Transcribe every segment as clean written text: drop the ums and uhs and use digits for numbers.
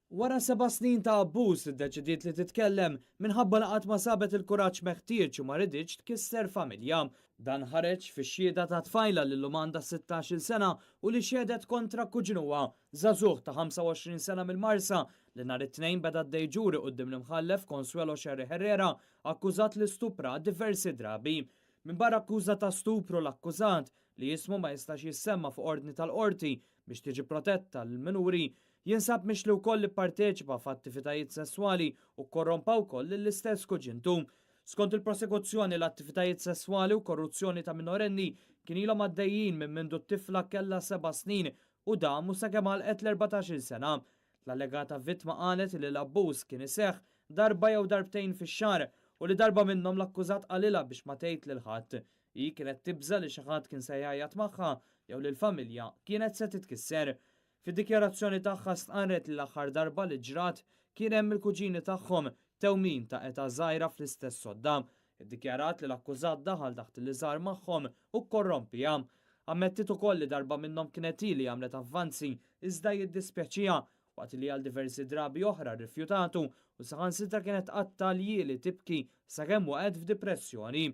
Wara 7 snin ta' abbuż iddeċidiet li titkellem minħabba laqat ma sabet il-kuraġġ meħtieġ u ma riditx tkisser familja. Dan ħareġ fix-xhieda ta' tfajla li l-lumanda 16-il sena u li xiedet kontra kuġinuha żagħżugħ ta' 25 sena mill-Marsa li nhar it-tnejn beda d-dejġuri quddiem l-imħallef Consuelo Xerri Herrera akkużat li stupra diversi drabi. Min barra akkuża ta' stupru l-akkużat li jismu ma jistax jissemma fuq ordni tal-qorti biex tiġi protetta l-minuri jinsab mixli wkoll li pparteċipa f'attivitajiet sessuali u korrompa wkoll l-istess kuġintu. Skont il-prosekuzzjoni l-attivitajiet sessuali u korruzzjoni ta' minorenni kien ilhom għaddejjin minn mindu t-tifla kellha 7 snin u damu sakemm għalqet l-14-il sena. L-allegata vittma qalet li l-abbuż kien iseħħ darba jew darbtejn fix-xahar u li darba minnhom l-akkużat qalilha biex ma tgħid lil ħadd. Hi kienet tibża li xi ħadd kien se jgħajjat magħha jew li l-familja kienet se titkisser. Fid-dikjarazzjoni tagħha stqarret li l-aħħar darba li ġrat kien hemm il-kuġini tagħhom tewmin ta' età żgħira fl-istess sodda. Iddikjarat li l-akkużat daħal taħt li żar magħhom u korrompija. Ammettit ukoll li darba minnhom kienet li għamlet avvanzi iżda jiddispjaċija waqt li għal diversi drabi oħra rrifjutatu u saħansitra kienet qatta li tibki sakemm waqgħet f'depressjoni.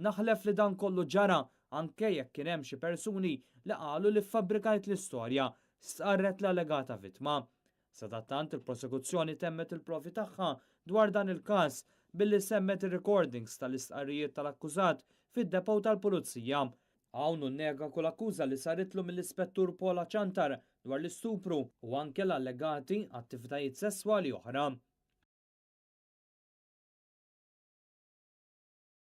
Naħlef li dan kollu ġara anke jekk kien hemm xi persuni li qalu li fabbrikajt l-istorja stqarret l-allegata vittma. Sadattant il-prosekuzzjoni temmet il-provi tagħha dwar dan il-każ billi semmet il-recordings tal-istqarrijiet tal-akkużat fid-depo tal-pulizija. Hawn nnega kull akkuża li saritlu mill-ispettur Pola Ċantar dwar l-istupru u anke l-allegati attivitajiet sesswali oħra.